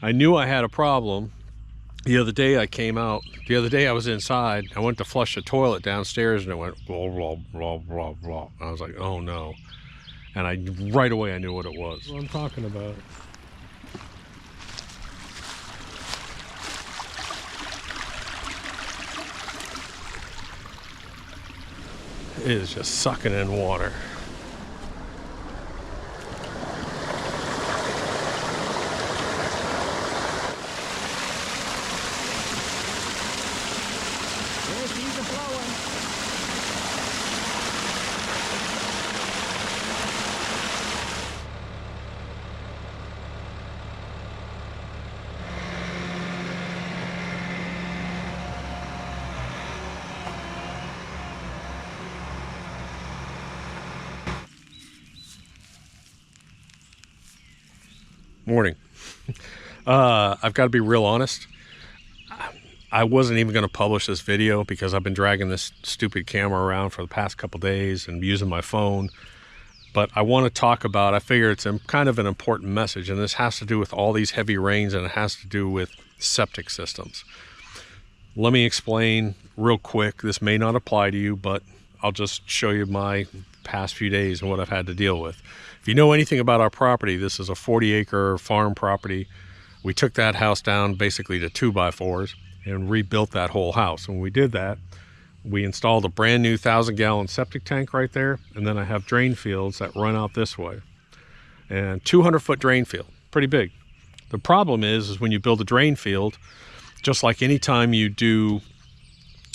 I knew I had a problem. The other day I was inside. I went to flush the toilet downstairs and it went blah, blah, blah, blah, blah. I was like, oh no. And right away I knew what it was. That's what I'm talking about. It is just sucking in water. Morning. I've got to be real honest. I wasn't even going to publish this video because I've been dragging this stupid camera around for the past couple days and using my phone. But I want to talk about, I figure it's kind of an important message, and this has to do with all these heavy rains, and it has to do with septic systems. Let me explain real quick. This may not apply to you, but I'll just show you my past few days and what I've had to deal with. If you know anything about our property, this is a 40-acre farm property. We took that house down basically to 2x4s and rebuilt that whole house. When we did that, we installed a brand new 1,000-gallon septic tank right there, and then I have drain fields that run out this way. And 200-foot drain field, pretty big. The problem is when you build a drain field, just like any time you do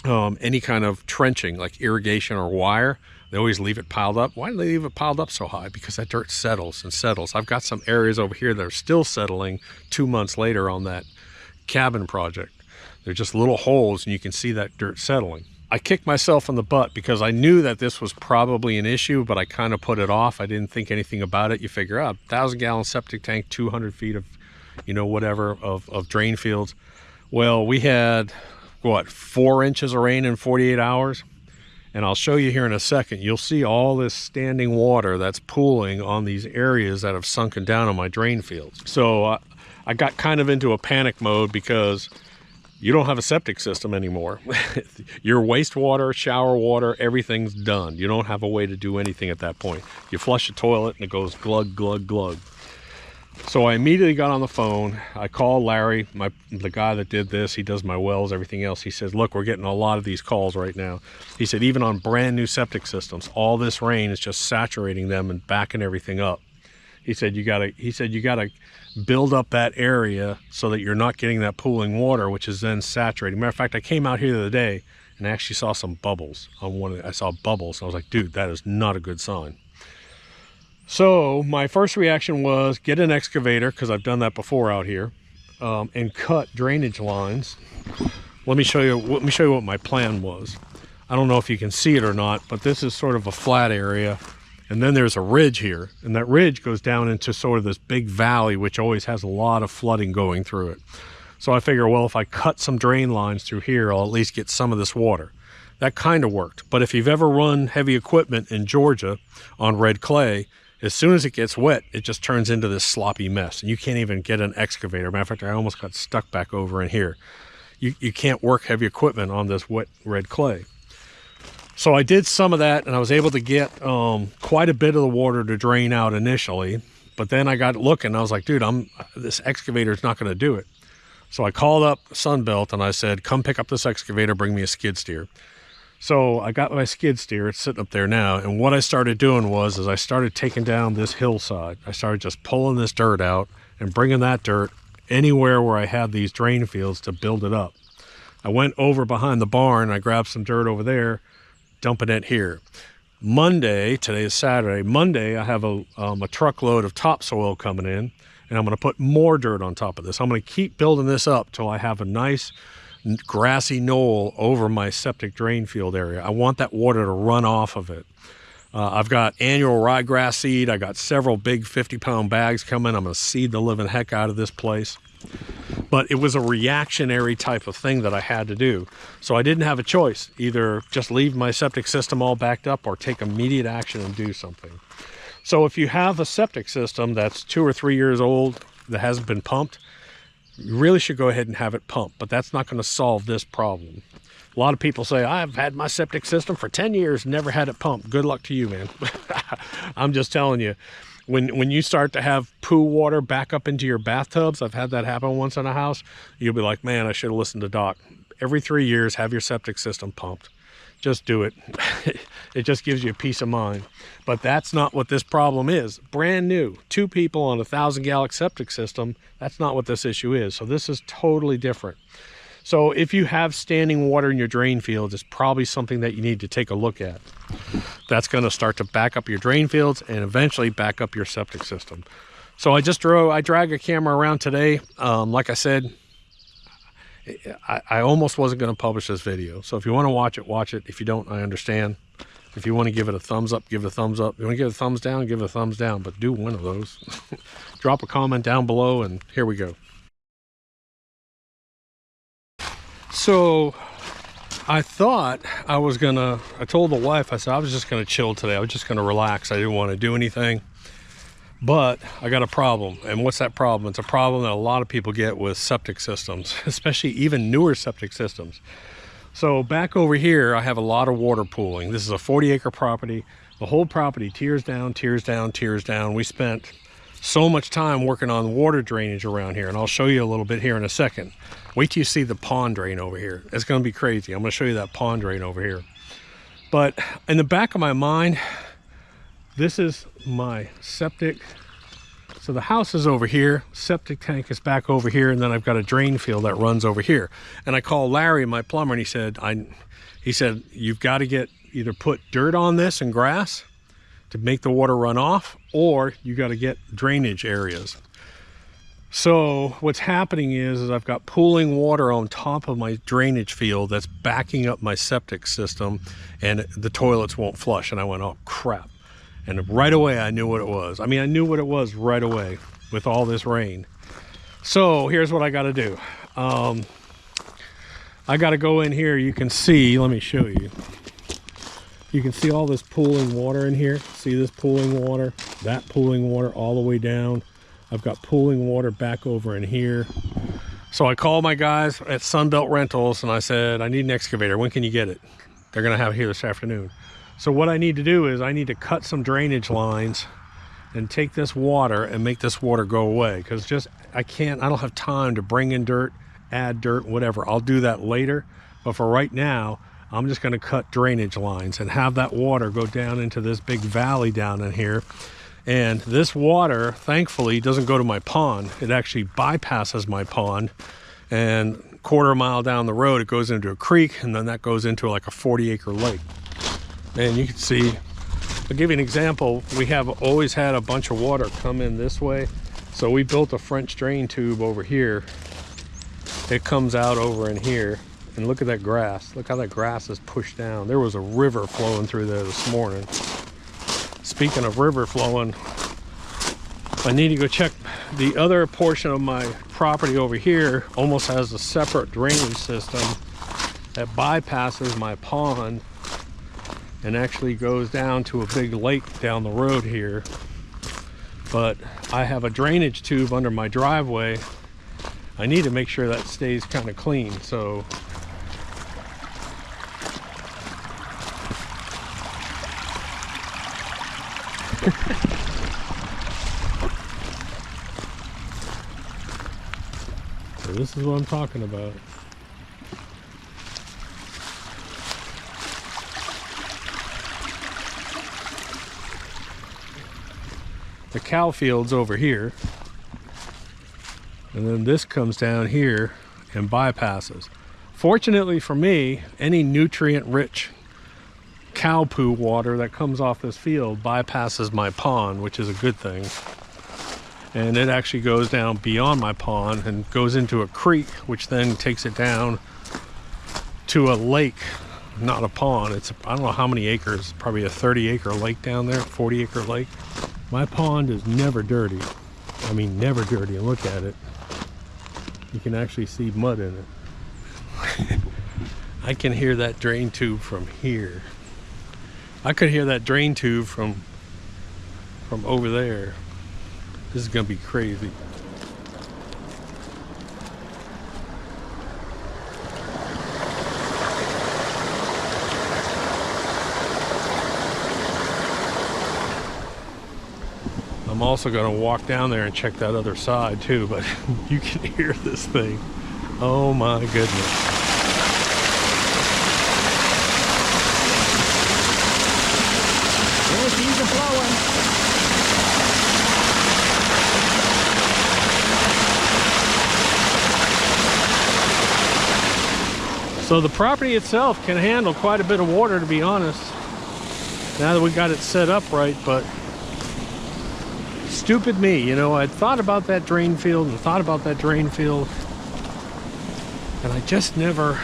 any kind of trenching, like irrigation or wire, they always leave it piled up. Why do they leave it piled up so high? Because that dirt settles and settles. I've got some areas over here that are still settling 2 months later on that cabin project. They're just little holes and you can see that dirt settling. I kicked myself in the butt because I knew that this was probably an issue, but I kind of put it off. I didn't think anything about it. You figure out 1,000-gallon septic tank, 200 feet of, whatever, of drain fields. Well, we had, 4 inches of rain in 48 hours? And I'll show you here in a second. You'll see all this standing water that's pooling on these areas that have sunken down on my drain fields. So I got kind of into a panic mode because you don't have a septic system anymore. Your wastewater, shower water, everything's done. You don't have a way to do anything at that point. You flush the toilet and it goes glug, glug, glug. So I immediately got on the phone. I called Larry, the guy that did this. He does my wells, everything else. He says, look, we're getting a lot of these calls right now. He said, even on brand new septic systems, all this rain is just saturating them and backing everything up. He said, you gotta build up that area so that you're not getting that pooling water, which is then saturating. Matter of fact, I came out here the other day and I actually saw some bubbles on I saw bubbles. And I was like, dude, that is not a good sign. So my first reaction was get an excavator, because I've done that before out here, and cut drainage lines. Let me show you what my plan was. I don't know if you can see it or not, but this is sort of a flat area, and then there's a ridge here, and that ridge goes down into sort of this big valley, which always has a lot of flooding going through it. So I figure, well, if I cut some drain lines through here, I'll at least get some of this water. That kind of worked. But if you've ever run heavy equipment in Georgia on red clay, as soon as it gets wet, it just turns into this sloppy mess, and you can't even get an excavator. Matter of fact, I almost got stuck back over in here. You can't work heavy equipment on this wet red clay. So I did some of that, and I was able to get quite a bit of the water to drain out initially. But then I got looking, and I was like, dude, this excavator is not going to do it. So I called up Sunbelt, and I said, come pick up this excavator, bring me a skid steer. So I got my skid steer, it's sitting up there now, and what I started doing was I started taking down this hillside. I started just pulling this dirt out and bringing that dirt anywhere where I had these drain fields to build it up. I went over behind the barn, I grabbed some dirt over there, dumping it here. Monday, today is Saturday, Monday I have a truckload of topsoil coming in, and I'm going to put more dirt on top of this. I'm going to keep building this up till I have a nice grassy knoll over my septic drain field area. I want that water to run off of it. I've got annual ryegrass seed. I got several big 50-pound bags coming. I'm going to seed the living heck out of this place. But it was a reactionary type of thing that I had to do. So I didn't have a choice. Either just leave my septic system all backed up or take immediate action and do something. So if you have a septic system that's 2 or 3 years old that hasn't been pumped, you really should go ahead and have it pumped, but that's not going to solve this problem. A lot of people say, I've had my septic system for 10 years, never had it pumped. Good luck to you, man. I'm just telling you, when you start to have poo water back up into your bathtubs, I've had that happen once in a house, you'll be like, man, I should have listened to Doc. Every 3 years, have your septic system pumped. Just do it. It just gives you a peace of mind. But that's not what this problem is. Brand new, 2 people on a 1,000-gallon septic system, that's not what this issue is. So this is totally different. So if you have standing water in your drain fields, it's probably something that you need to take a look at. That's going to start to back up your drain fields and eventually back up your septic system. So I drag a camera around today. Like I said, I almost wasn't going to publish this video. So if you want to watch it, watch it. If you don't, I understand. If you want to give it a thumbs up, give it a thumbs up. If you want to give it a thumbs down, give it a thumbs down. But do one of those. Drop a comment down below, and here we go. So I thought I told the wife, I said I was just gonna chill today. I was just gonna relax. I didn't want to do anything. But I got a problem. And what's that problem? It's a problem that a lot of people get with septic systems, especially even newer septic systems. So back over here, I have a lot of water pooling. This is a 40-acre property. The whole property tears down, tears down, tears down. We spent so much time working on water drainage around here, and I'll show you a little bit here in a second. Wait till you see the pond drain over here. It's going to be crazy. I'm going to show you that pond drain over here. But in the back of my mind, this is my septic. So the house is over here, septic tank is back over here, and then I've got a drain field that runs over here. And I called Larry, my plumber, and he said you've got to either put dirt on this and grass to make the water run off, or you got to get drainage areas. So what's happening is I've got pooling water on top of my drainage field that's backing up my septic system, and the toilets won't flush. And I went, oh crap. And right away I knew what it was. I mean, I knew what it was right away with all this rain. So here's what I got to do. I got to go in here. You can see, let me show you. You can see all this pooling water in here. See this pooling water, that pooling water all the way down. I've got pooling water back over in here. So I called my guys at Sunbelt Rentals and I said, I need an excavator. When can you get it? They're going to have it here this afternoon. So what I need to do is I need to cut some drainage lines and take this water and make this water go away. Because I don't have time to bring in dirt, add dirt, whatever. I'll do that later. But for right now, I'm just going to cut drainage lines and have that water go down into this big valley down in here. And this water, thankfully, doesn't go to my pond. It actually bypasses my pond. And a quarter mile down the road, it goes into a creek, and then that goes into like a 40-acre lake. And you can see, I'll give you an example. We have always had a bunch of water come in this way. So we built a French drain tube over here. It comes out over in here. And look at that grass. Look how that grass is pushed down. There was a river flowing through there this morning. Speaking of river flowing, I need to go check the other portion of my property over here. Almost has a separate drainage system that bypasses my pond and actually goes down to a big lake down the road here. But I have a drainage tube under my driveway. I need to make sure that stays kind of clean. So so this is what I'm talking about. The cow field's over here, and then this comes down here and bypasses. Fortunately for me, any nutrient rich cow poo water that comes off this field bypasses my pond, which is a good thing. And it actually goes down beyond my pond and goes into a creek, which then takes it down to a lake, not a pond. It's, I don't know how many acres, probably a 30-acre lake down there, 40-acre lake. My pond is never dirty. I mean, never dirty. And look at it. You can actually see mud in it. I can hear that drain tube from here. I could hear that drain tube from over there. This is gonna be crazy. I'm also going to walk down there and check that other side too, but you can hear this thing. Oh my goodness. Keep it flowing. So the property itself can handle quite a bit of water, to be honest, now that we got it set up right. But stupid me, you know, I'd thought about that drain field and thought about that drain field, and I just never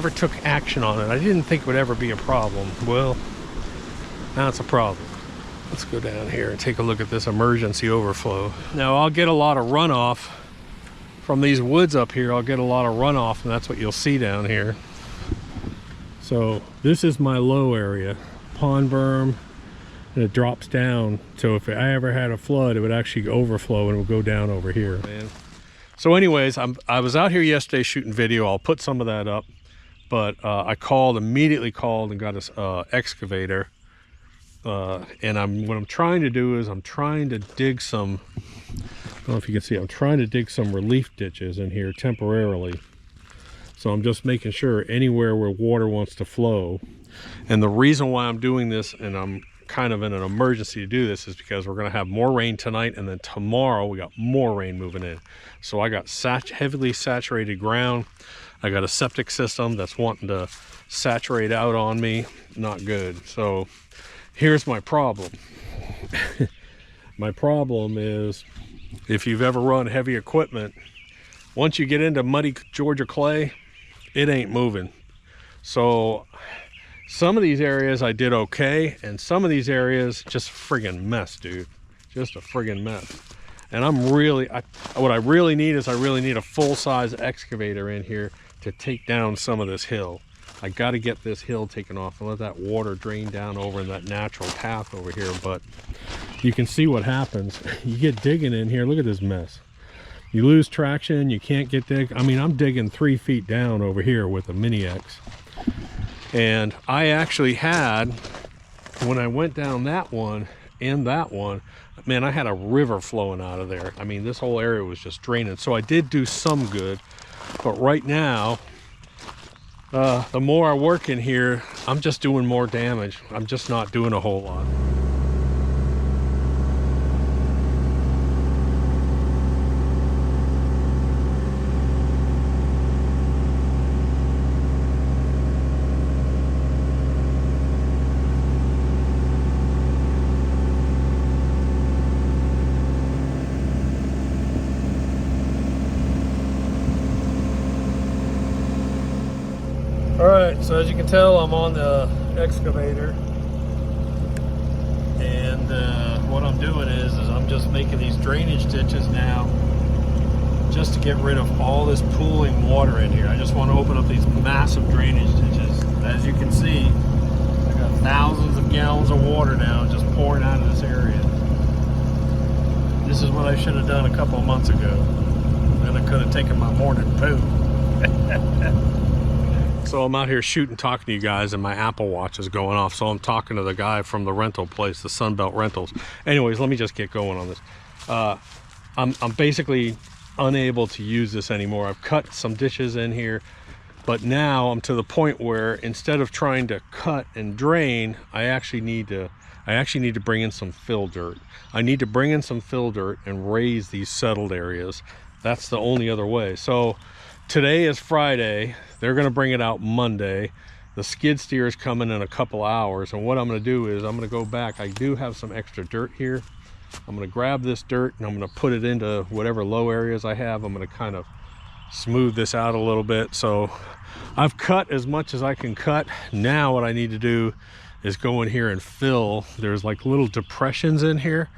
took action on it. I didn't think it would ever be a problem. Well, now it's a problem. Let's go down here and take a look at this emergency overflow. Now I'll get a lot of runoff from these woods up here. I'll get a lot of runoff, and that's what you'll see down here. So this is my low area, pond berm, and it drops down. So if I ever had a flood, it would actually overflow and it would go down over here. Man. So anyways, I was out here yesterday shooting video. I'll put some of that up, but I immediately called and got an excavator. And what I'm trying to do is I'm trying to dig some, I don't know if you can see, I'm trying to dig some relief ditches in here temporarily. So I'm just making sure anywhere where water wants to flow. And the reason why I'm doing this, and I'm kind of in an emergency to do this, is because we're going to have more rain tonight, and then tomorrow we got more rain moving in. So I got heavily saturated ground. I got a septic system that's wanting to saturate out on me. Not good. So here's my problem. My problem is, if you've ever run heavy equipment, once you get into muddy Georgia clay, it ain't moving. So some of these areas I did okay, and some of these areas just a friggin' mess, dude. Just a friggin' mess. And what I really need is I really need a full-size excavator in here to take down some of this hill. I got to get this hill taken off and let that water drain down over in that natural path over here. But you can see what happens. You get digging in here. Look at this mess. You lose traction. You can't get dig. I mean, I'm digging 3 feet down over here with a Mini X. And I actually had, when I went down that one and that one, man, I had a river flowing out of there. I mean, this whole area was just draining. So I did do some good. But right now, the more I work in here, I'm just doing more damage. I'm just not doing a whole lot. Alright, so as you can tell, I'm on the excavator, and what I'm doing is I'm just making these drainage ditches now just to get rid of all this pooling water in here. I just want to open up these massive drainage ditches. As you can see, I got thousands of gallons of water now just pouring out of this area. This is what I should have done a couple of months ago. Then I could have taken my morning poo. So I'm out here shooting, talking to you guys, and my Apple Watch is going off. So I'm talking to the guy from the rental place, the Sunbelt Rentals. Anyways, let me just get going on this. I'm basically unable to use this anymore. I've cut some ditches in here, but now I'm to the point where instead of trying to cut and drain, I actually need to bring in some fill dirt. I need to bring in some fill dirt and raise these settled areas. That's the only other way. So today is Friday. They're going to bring it out Monday. The skid steer is coming in a couple hours, and what I'm going to do is I'm going to go back. I do have some extra dirt here. I'm going to grab this dirt and I'm going to put it into whatever low areas I have. I'm going to kind of smooth this out a little bit. So I've cut as much as I can cut. Now what I need to do is go in here and fill. There's like little depressions in here,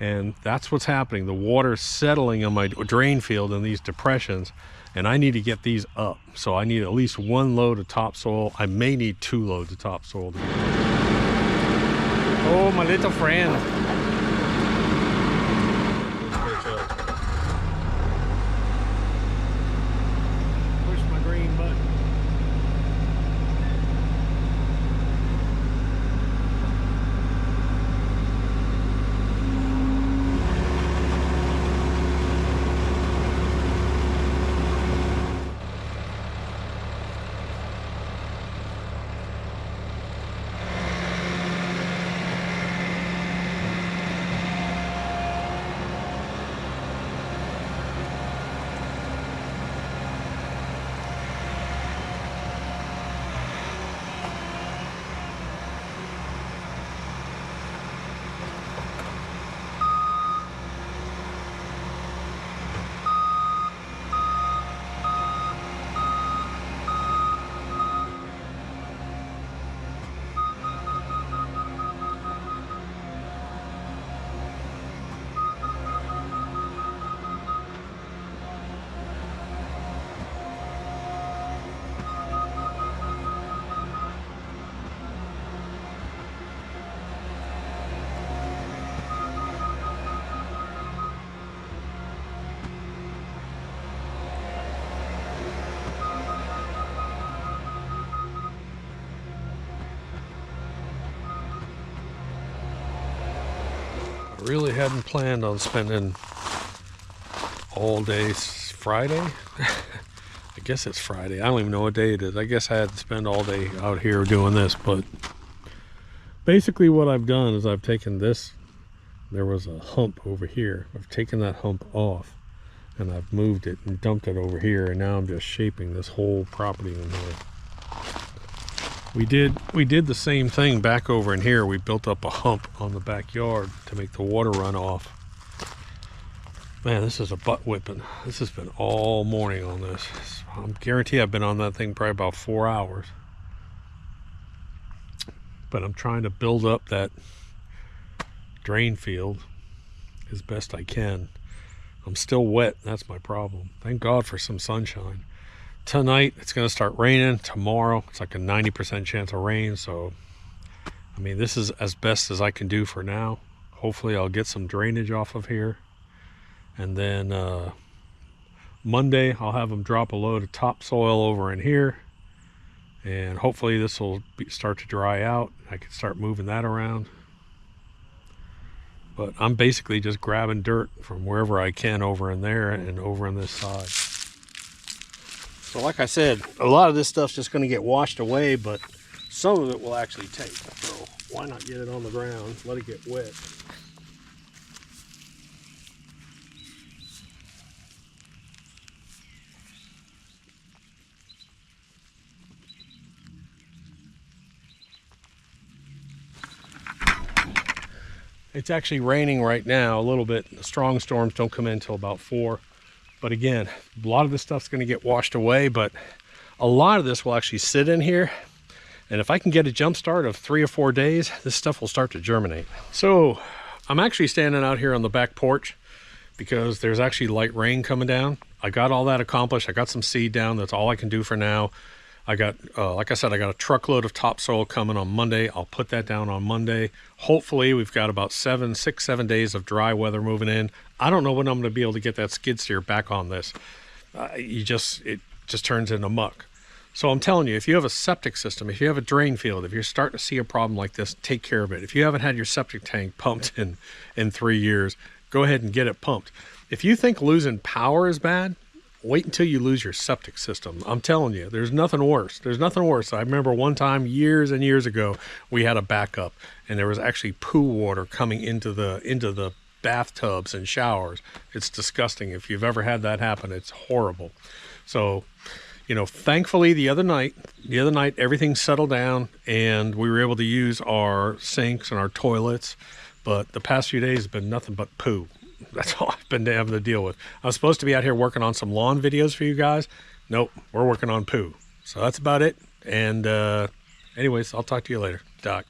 and that's what's happening. The water's settling on my drain field in these depressions, and I need to get these up. So I need at least 1 load of topsoil. I may need 2 loads of topsoil. Oh, my little friend. Push my green button. really hadn't planned on spending all day Friday. I guess it's Friday. I don't even know what day it is. I guess I had to spend all day out here doing this, but basically what I've done is I've taken this. There was a hump over here. I've taken that hump off and I've moved it and dumped it over here, and now I'm just shaping this whole property in here. We did the same thing back over in here. We built up a hump on the backyard to make the water run off. Man, this is a butt whipping. This has been all morning on this. I'm guaranteed I've been on that thing probably about 4 hours. But I'm trying to build up that drain field as best I can. I'm still wet. That's my problem. Thank God for some sunshine. Tonight it's going to start raining. Tomorrow it's like a 90% chance of rain. So I mean, this is as best as I can do for now. Hopefully I'll get some drainage off of here, and then Monday I'll have them drop a load of topsoil over in here, and hopefully this will start to dry out. I can start moving that around. But I'm basically just grabbing dirt from wherever I can over in there and over on this side. So like I said, a lot of this stuff's just going to get washed away, but some of it will actually take. So why not get it on the ground, let it get wet. It's actually raining right now a little bit. The strong storms don't come in until about 4. But again, a lot of this stuff's going to get washed away, but a lot of this will actually sit in here. And if I can get a jump start of 3 or 4 days, this stuff will start to germinate. So I'm actually standing out here on the back porch because there's actually light rain coming down. I got all that accomplished. I got some seed down. That's all I can do for now. I got, like I said, I got a truckload of topsoil coming on Monday. I'll put that down on Monday. Hopefully we've got about 7 days of dry weather moving in. I don't know when I'm going to be able to get that skid steer back on this. It just turns into muck. So I'm telling you, if you have a septic system, if you have a drain field, if you're starting to see a problem like this, take care of it. If you haven't had your septic tank pumped in 3 years, go ahead and get it pumped. If you think losing power is bad, wait until you lose your septic system. I'm telling you, there's nothing worse. There's nothing worse. I remember one time years and years ago, we had a backup and there was actually poo water coming into the bathtubs and showers. It's disgusting. If you've ever had that happen, it's horrible. So, you know, thankfully the other night everything settled down and we were able to use our sinks and our toilets, but the past few days have been nothing but poo. That's all I've been having to deal with. I was supposed to be out here working on some lawn videos for you guys. Nope, we're working on poo. So that's about it. And anyways, I'll talk to you later. Doc.